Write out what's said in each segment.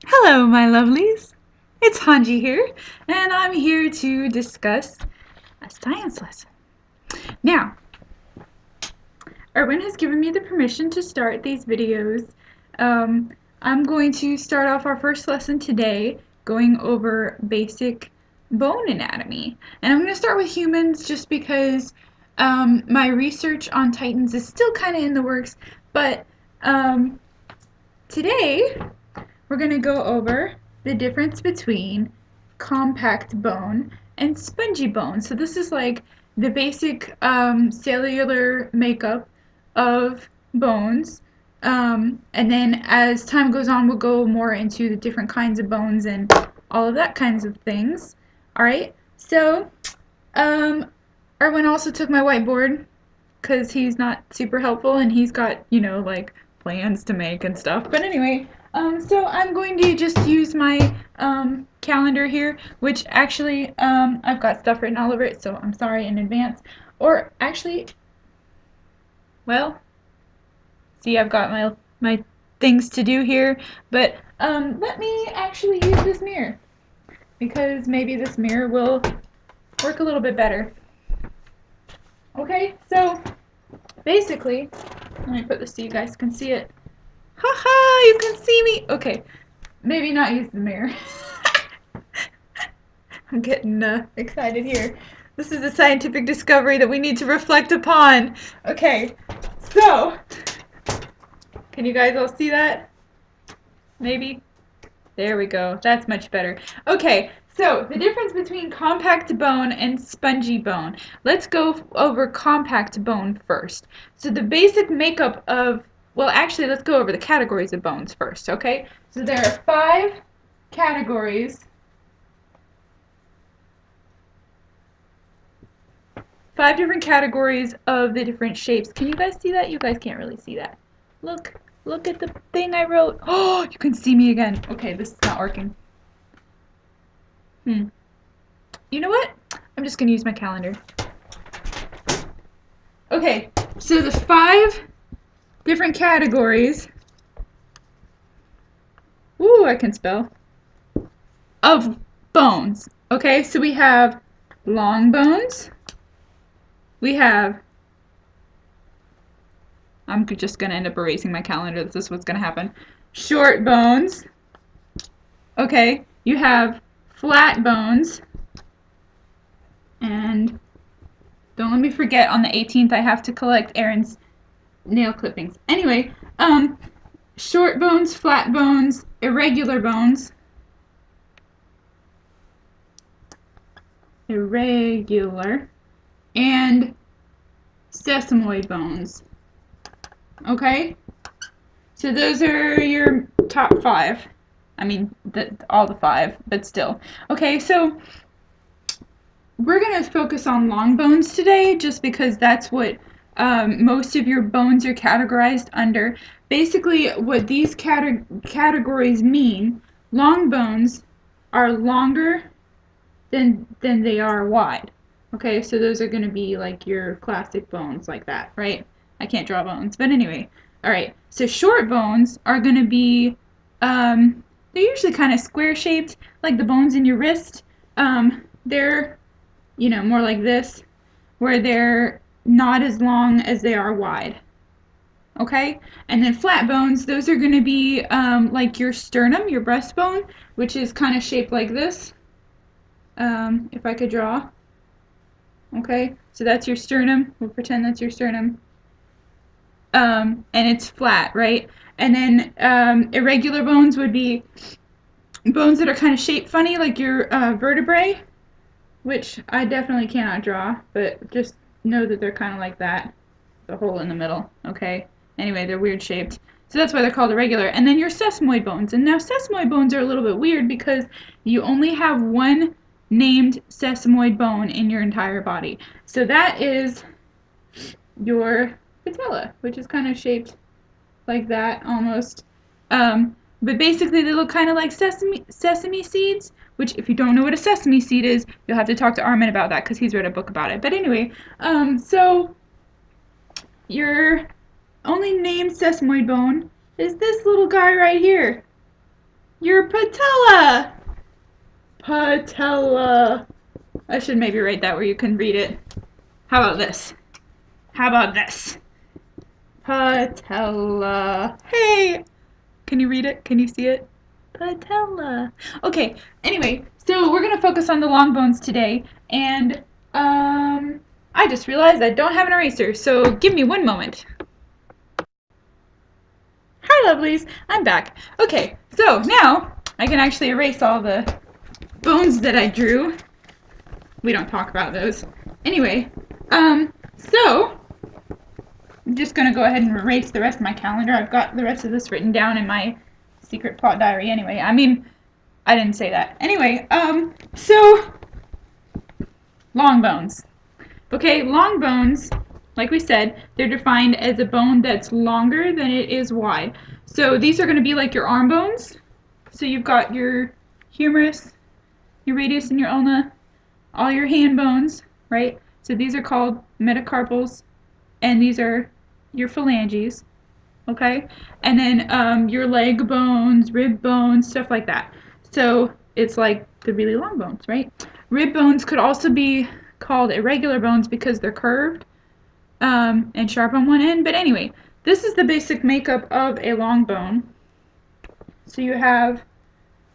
Hello, my lovelies. It's Hanji here, and I'm here to discuss a science lesson. Now, Erwin has given me the permission to start these videos. I'm going to start off our first lesson today going over basic bone anatomy. And I'm going to start with humans just because my research on Titans is still kind of in the works, but today we're going to go over the difference between compact bone and spongy bone. So this is like the basic cellular makeup of bones. And then as time goes on, we'll go more into the different kinds of bones and all of that kinds of things. All right. So um, Erwin also took my whiteboard because he's not super helpful and he's got, like plans to make and stuff. But anyway, so I'm going to just use my calendar here, which actually I've got stuff written all over it, so I'm sorry in advance. Or actually, well, see, I've got my things to do here, but let me actually use this mirror because maybe this mirror will work a little bit better. Okay, so basically, let me put this so you guys can see it. Haha, you can see me. Okay, maybe not use the mirror. I'm getting excited here. This is a scientific discovery that we need to reflect upon. Okay, so, can you guys all see that? Maybe? There we go. That's much better. Okay, so the difference between compact bone and spongy bone. Let's go over compact bone first. So the basic makeup of, well, actually, let's go over the categories of bones first, okay? So there are 5 categories. 5 different categories of the different shapes. Can you guys see that? You guys can't really see that. Look, look at the thing I wrote. Oh, you can see me again. Okay, this is not working. You know what? I'm just going to use my calendar. Okay, so the 5 different categories. Ooh, I can spell. Of bones. Okay, so we have long bones. We have, I'm just going to end up erasing my calendar. This is what's going to happen. Short bones. Okay, you have flat bones. And don't let me forget, on the 18th I have to collect Erin's nail clippings. Anyway, short bones, flat bones, irregular bones. Irregular. And sesamoid bones. Okay? So those are your top 5. I mean, all the 5, but still. Okay, so we're going to focus on long bones today just because that's what most of your bones are categorized under. Basically, what these categories mean, long bones are longer than they are wide. Okay, so those are going to be like your classic bones like that, right? I can't draw bones, but anyway. All right, so short bones are going to be, they're usually kind of square shaped, like the bones in your wrist. They're, more like this, where they're not as long as they are wide. Okay, and then flat bones, those are going to be like your sternum, your breastbone, which is kind of shaped like this. If I could draw. Okay, so that's your sternum. We'll pretend that's your sternum. And it's flat, right? And then irregular bones would be bones that are kind of shaped funny, like your vertebrae, which I definitely cannot draw, but just know that they're kind of like that. The hole in the middle, okay? Anyway, they're weird shaped. So that's why they're called irregular. And then your sesamoid bones. And now sesamoid bones are a little bit weird because you only have one named sesamoid bone in your entire body. So that is your patella, which is kind of shaped like that almost. But basically they look kind of like sesame seeds, which if you don't know what a sesame seed is, you'll have to talk to Armin about that because he's read a book about it. But anyway, so your only named sesamoid bone is this little guy right here. Your patella. Patella. I should maybe write that where you can read it. How about this? How about this? Patella. Hey! Can you read it? Can you see it? Patella. Okay, anyway, so we're going to focus on the long bones today, and I just realized I don't have an eraser, so give me one moment. Hi, lovelies. I'm back. Okay, so now I can actually erase all the bones that I drew. We don't talk about those. Anyway, so I'm just going to go ahead and erase the rest of my calendar. I've got the rest of this written down in my secret plot diary anyway. I mean, I didn't say that. Anyway, so long bones. Okay, long bones, like we said, they're defined as a bone that's longer than it is wide. So these are going to be like your arm bones. So you've got your humerus, your radius, and your ulna, all your hand bones, right? So these are called metacarpals, and these are your phalanges, okay? And then your leg bones, rib bones, stuff like that. So it's like the really long bones, right? Rib bones could also be called irregular bones because they're curved and sharp on one end. But anyway, this is the basic makeup of a long bone. So you have,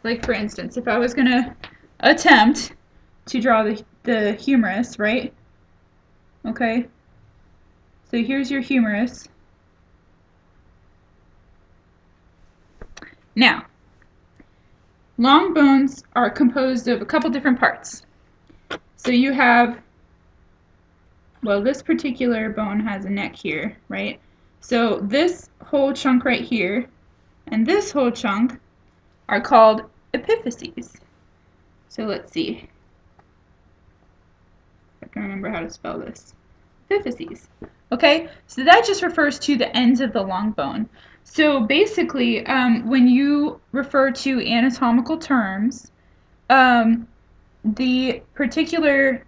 like for instance, if I was going to attempt to draw the humerus, right? Okay, so here's your humerus. Now, long bones are composed of a couple different parts. So you have, well, this particular bone has a neck here, right? So this whole chunk right here and this whole chunk are called epiphyses. So let's see if I can remember how to spell this. Epiphyses. Okay, so that just refers to the ends of the long bone. So basically, when you refer to anatomical terms, the particular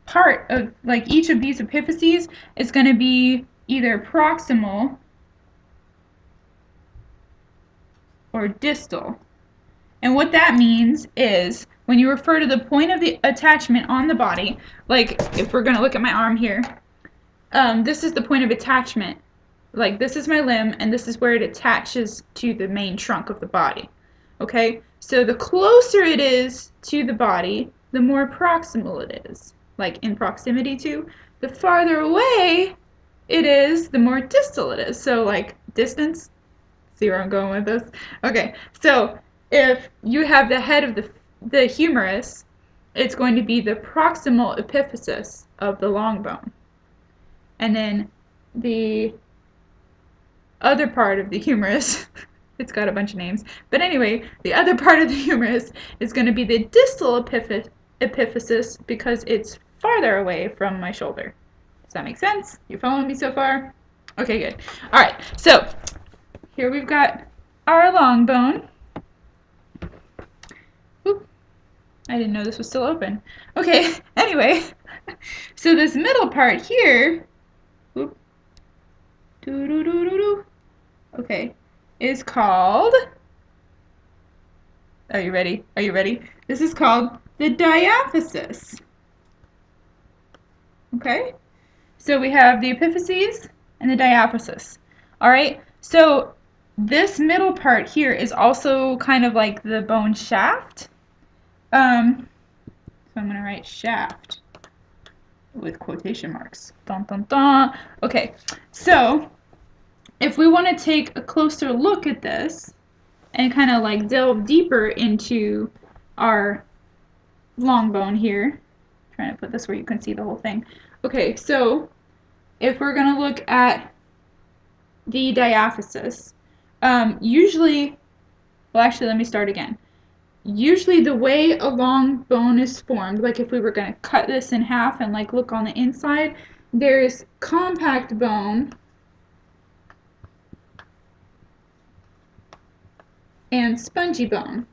part of, like, each of these epiphyses is going to be either proximal or distal. And what that means is when you refer to the point of the attachment on the body, like if we're going to look at my arm here, this is the point of attachment. Like this is my limb and this is where it attaches to the main trunk of the body. Okay, so the closer it is to the body, the more proximal it is. Like in proximity to, the farther away it is, the more distal it is. So like distance, see where I'm going with this? Okay, so if you have the head of the humerus, it's going to be the proximal epiphysis of the long bone. And then the other part of the humerus, it's got a bunch of names, but anyway, the other part of the humerus is going to be the distal epiphysis because it's farther away from my shoulder. Does that make sense? You following me so far? Okay, good. All right, so here we've got our long bone. Oop, I didn't know this was still open. Okay, anyway, so this middle part here, oop, doo-doo-doo-doo-doo, okay, is called, are you ready? Are you ready? This is called the diathesis. Okay, so we have the epiphyses and the diathesis. All right, so this middle part here is also kind of like the bone shaft. So I'm going to write shaft with quotation marks. Dun, dun, dun. Okay, so if we want to take a closer look at this and kind of like delve deeper into our long bone here, I'm trying to put this where you can see the whole thing. Okay, so if we're going to look at the diathesis, usually, well actually let me start again. Usually the way a long bone is formed, like if we were going to cut this in half and like look on the inside, there's compact bone and spongy bone.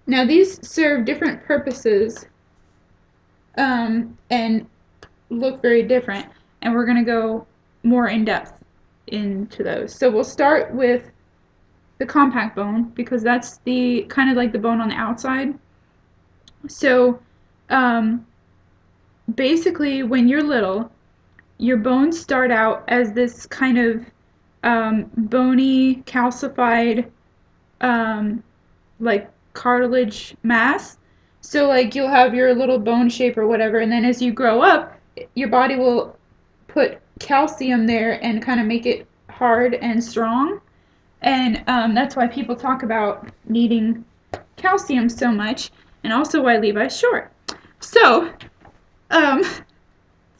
Now these serve different purposes and look very different, and we're going to go more in depth into those. So we'll start with the compact bone, because that's the kind of like the bone on the outside. So basically, when you're little, your bones start out as this kind of bony, calcified, like cartilage mass. So like you'll have your little bone shape or whatever, and then as you grow up, your body will put calcium there and kind of make it hard and strong. And that's why people talk about needing calcium so much, and also why Levi's short. So, um,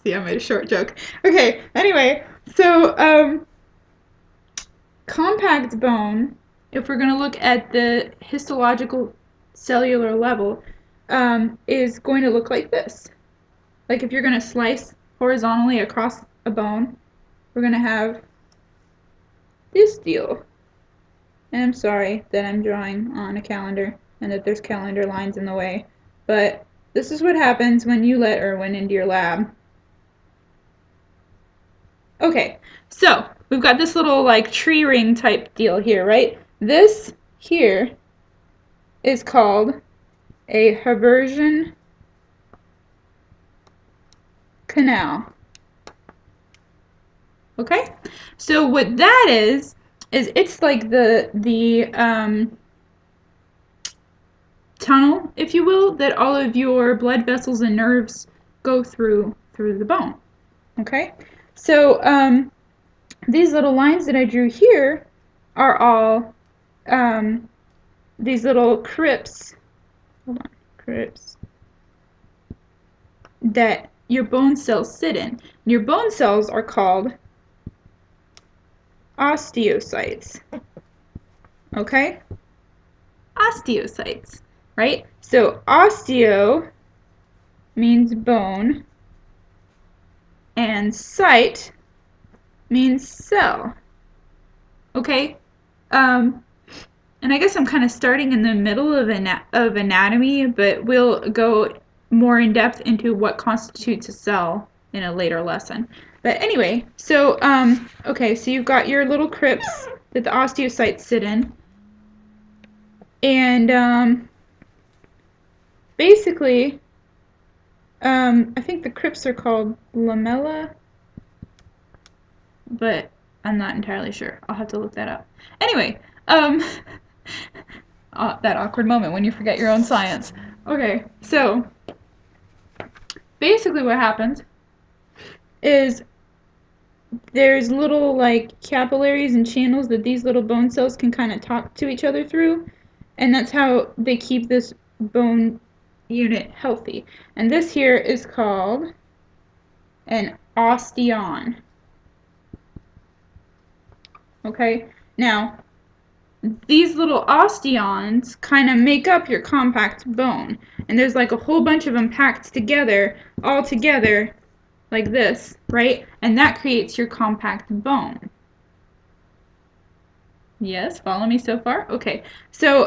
see, I made a short joke. Okay, anyway, so compact bone, if we're going to look at the histological cellular level, is going to look like this. Like if you're going to slice horizontally across a bone, we're going to have this deal. And I'm sorry that I'm drawing on a calendar and that there's calendar lines in the way, but this is what happens when you let Erwin into your lab. Okay, so we've got this little like tree ring type deal here, right? This here is called a Haversian canal. Okay, so what that is it's like the tunnel, if you will, that all of your blood vessels and nerves go through the bone. Okay, so these little lines that I drew here are all these little crypts. Hold on, crypts that your bone cells sit in. Your bone cells are called osteocytes. Okay? Osteocytes, right? So osteo means bone and cyte means cell. Okay? And I guess I'm kind of starting in the middle of anatomy, but we'll go more in depth into what constitutes a cell in a later lesson. But anyway, so okay, so you've got your little crypts that the osteocytes sit in, and basically, I think the crypts are called lamella, but I'm not entirely sure. I'll have to look that up. Anyway, that awkward moment when you forget your own science. Okay, so basically what happens is there's little like capillaries and channels that these little bone cells can kind of talk to each other through, and that's how they keep this bone unit healthy. And this here is called an osteon. Okay, now these little osteons kind of make up your compact bone, and there's like a whole bunch of them packed together, all together like this, right? And that creates your compact bone. Yes, follow me so far? Okay, so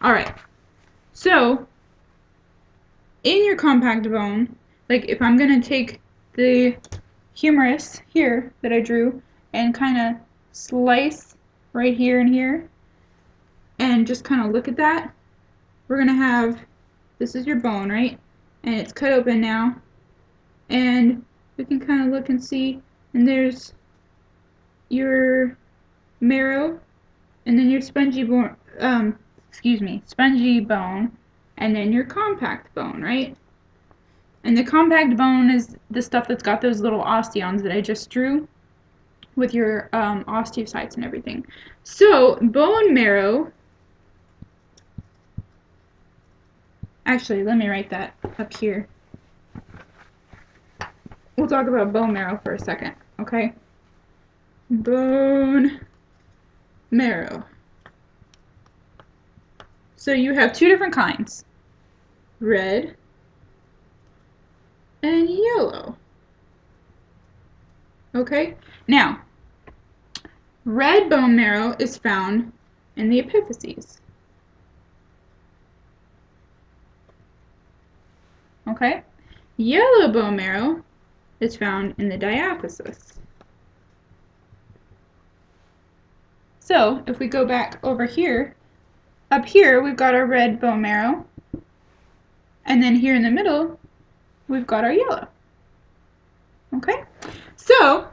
all right, so in your compact bone, like if I'm gonna take the humerus here that I drew and kind of slice right here and here and just kind of look at that, we're going to have, this is your bone, right? And it's cut open now, and we can kind of look and see, and there's your marrow, and then your spongy bone, spongy bone, and then your compact bone, right? And the compact bone is the stuff that's got those little osteons that I just drew with your osteocytes and everything. So bone marrow, actually let me write that up here. We'll talk about bone marrow for a second, okay? Bone marrow. So you have two different kinds, red and yellow. Okay, now red bone marrow is found in the epiphyses. Okay, yellow bone marrow is found in the diathesis. So if we go back over here, up here we've got our red bone marrow, and then here in the middle we've got our yellow. Okay, so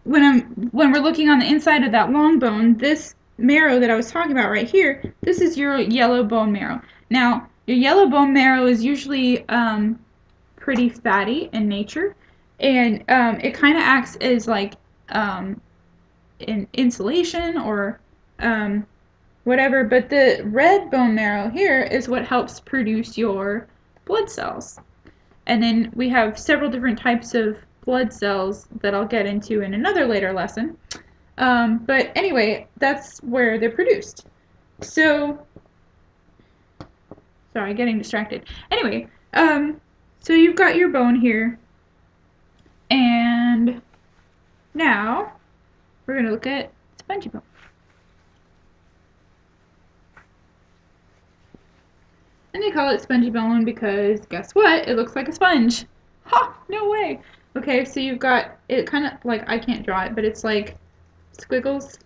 when we're looking on the inside of that long bone, this marrow that I was talking about right here, this is your yellow bone marrow. Now, your yellow bone marrow is usually pretty fatty in nature, and it kind of acts as like an insulation or whatever, but the red bone marrow here is what helps produce your blood cells. And then we have several different types of blood cells that I'll get into in another later lesson. But anyway, that's where they're produced. So, sorry, getting distracted. Anyway, so you've got your bone here, and now we're going to look at spongy bone. And they call it spongy bone because, guess what? It looks like a sponge. Ha! No way! Okay, so you've got, it kind of, like, I can't draw it, but it's like squiggles,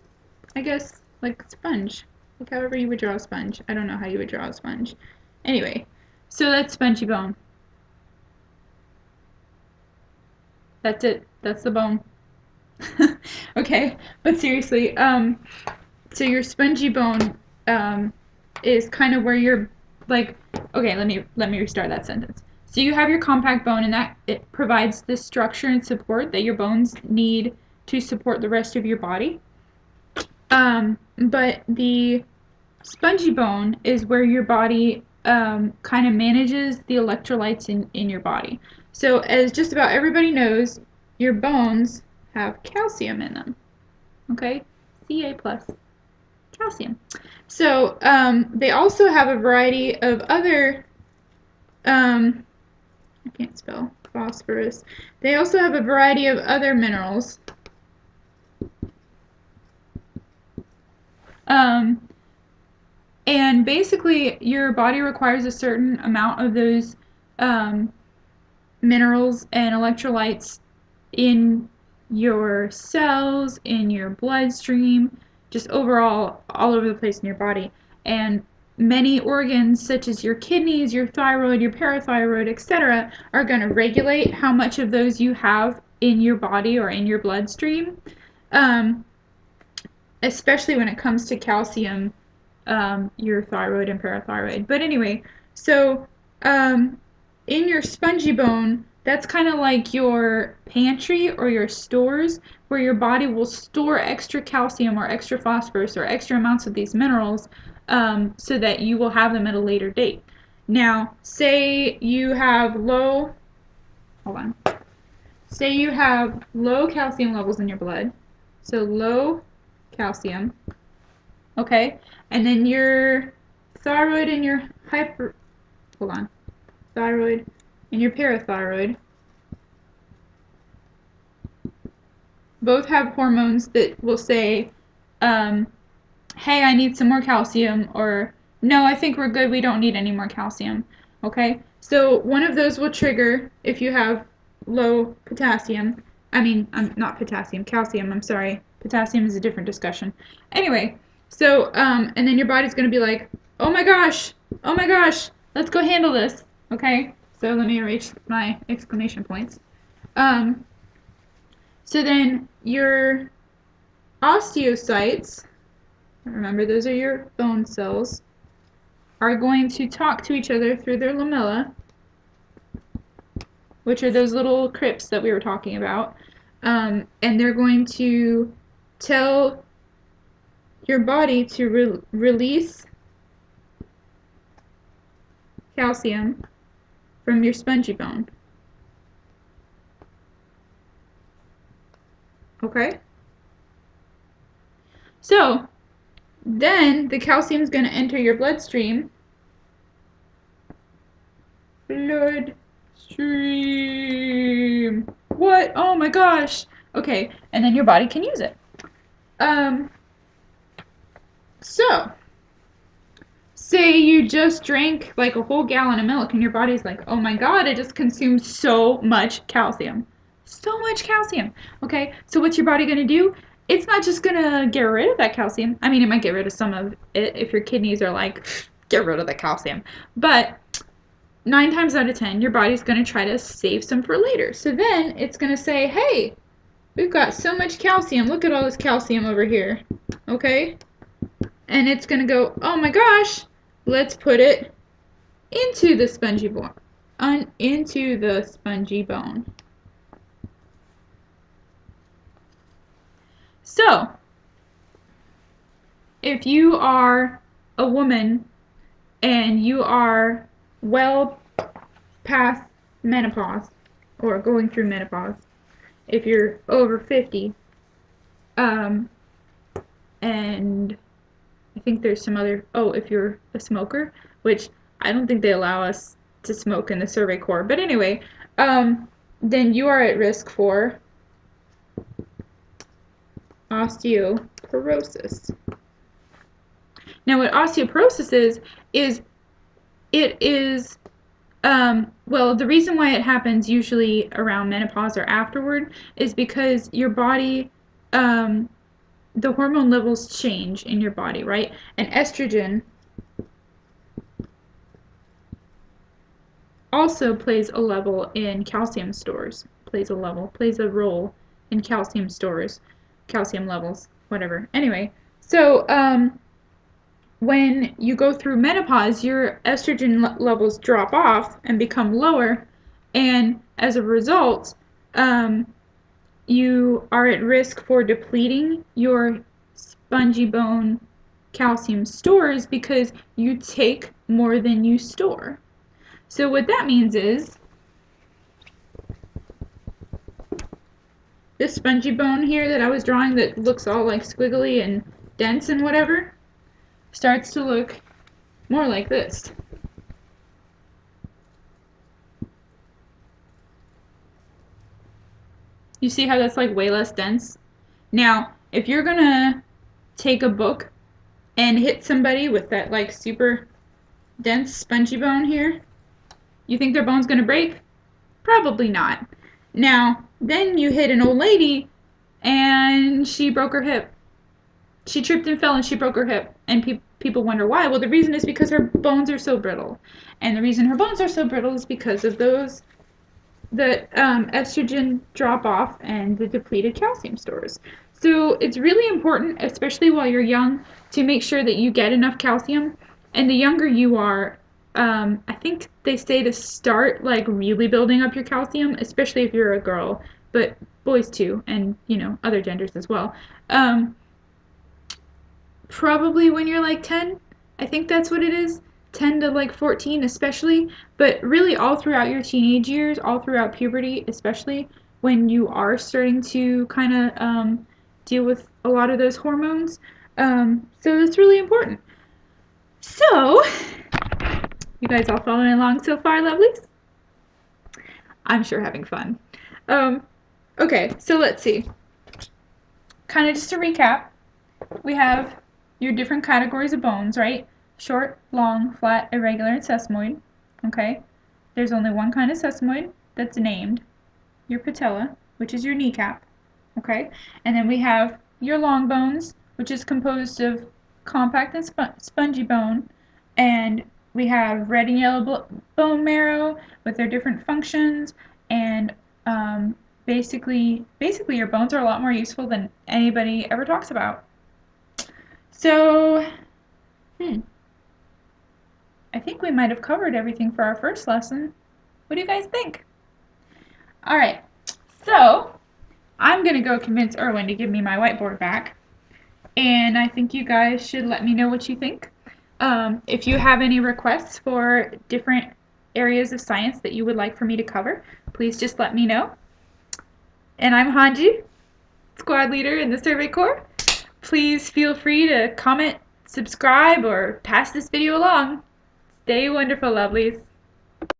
I guess, like sponge. Like however you would draw a sponge. I don't know how you would draw a sponge. Anyway, so that's spongy bone. That's it. That's the bone. Okay, but seriously, so your spongy bone is kind of where you're like, okay, let me restart that sentence. So you have your compact bone, and that it provides the structure and support that your bones need to support the rest of your body. But the spongy bone is where your body kind of manages the electrolytes in your body. So as just about everybody knows, your bones have calcium in them. Okay, Ca+, calcium. So they also have a variety of other, I can't spell, phosphorus. They also have a variety of other minerals. And basically, your body requires a certain amount of those minerals and electrolytes in your cells, in your bloodstream, just overall all over the place in your body. And many organs, such as your kidneys, your thyroid, your parathyroid, etc., are going to regulate how much of those you have in your body or in your bloodstream, especially when it comes to calcium, your thyroid and parathyroid. But anyway, so in your spongy bone, that's kind of like your pantry or your stores where your body will store extra calcium or extra phosphorus or extra amounts of these minerals so that you will have them at a later date. Now, say you have low calcium levels in your blood, so low calcium, okay, and then your thyroid and your thyroid and your parathyroid both have hormones that will say, hey, I need some more calcium, or no, I think we're good, we don't need any more calcium. Okay, so one of those will trigger if you have low potassium. Not potassium, calcium, I'm sorry. Potassium is a different discussion. Anyway, so, and then your body's going to be like, oh my gosh, let's go handle this. Okay, so let me erase my exclamation points. So then your osteocytes, remember those are your bone cells, are going to talk to each other through their lamella, which are those little crypts that we were talking about, and they're going to tell your body to release calcium from your spongy bone. Okay? So, then the calcium is going to enter your bloodstream. What? Oh my gosh. Okay, and then your body can use it. So, say you just drank like a whole gallon of milk and your body's like, oh my god, I just consumed so much calcium. So much calcium. Okay, so what's your body going to do? It's not just going to get rid of that calcium. I mean, it might get rid of some of it if your kidneys are like, get rid of the calcium. But 9 times out of 10, your body's going to try to save some for later. So then it's going to say, hey, we've got so much calcium. Look at all this calcium over here. Okay? And it's going to go, oh my gosh, let's put it into the spongy bone. Into the spongy bone. So, if you are a woman and you are well past menopause or going through menopause, if you're over 50, and I think there's some other, if you're a smoker, which I don't think they allow us to smoke in the Survey Corps, but anyway, then you are at risk for osteoporosis. Now, what osteoporosis is it is, well, the reason why it happens usually around menopause or afterward is because your body, the hormone levels change in your body, right? And estrogen also plays a role in calcium stores, plays a role in calcium stores, calcium levels, whatever. Anyway, so when you go through menopause, your estrogen levels drop off and become lower, and as a result, you are at risk for depleting your spongy bone calcium stores because you take more than you store. So what that means is this spongy bone here that I was drawing that looks all like squiggly and dense and whatever starts to look more like this. You see how that's like way less dense? Now, if you're gonna take a book and hit somebody with that like super dense spongy bone here, you think their bone's gonna break? Probably not. Now, then you hit an old lady and she broke her hip. She tripped and fell and she broke her hip. And people wonder why. Well, the reason is because her bones are so brittle. And the reason her bones are so brittle is because of the estrogen drop off and the depleted calcium stores. So it's really important, especially while you're young, to make sure that you get enough calcium. And the younger you are, I think they say to start like really building up your calcium, especially if you're a girl, but boys too, and other genders as well. Probably when you're like 10, I think that's what it is, 10 to like 14 especially, but really all throughout your teenage years, all throughout puberty, especially when you are starting to kind of deal with a lot of those hormones. So that's really important. So, you guys all following along so far, lovelies? I'm sure having fun. Okay, so let's see. Kind of just to recap, we have your different categories of bones, right? Short, long, flat, irregular, and sesamoid. Okay? There's only one kind of sesamoid that's named, your patella, which is your kneecap. Okay? And then we have your long bones, which is composed of compact and spongy bone, and we have red and yellow bone marrow with their different functions, and basically your bones are a lot more useful than anybody ever talks about. So, I think we might have covered everything for our first lesson. What do you guys think? All right, so I'm going to go convince Erwin to give me my whiteboard back, and I think you guys should let me know what you think. If you have any requests for different areas of science that you would like for me to cover, please just let me know. And I'm Hange, squad leader in the Survey Corps. Please feel free to comment, subscribe, or pass this video along. Stay wonderful, lovelies.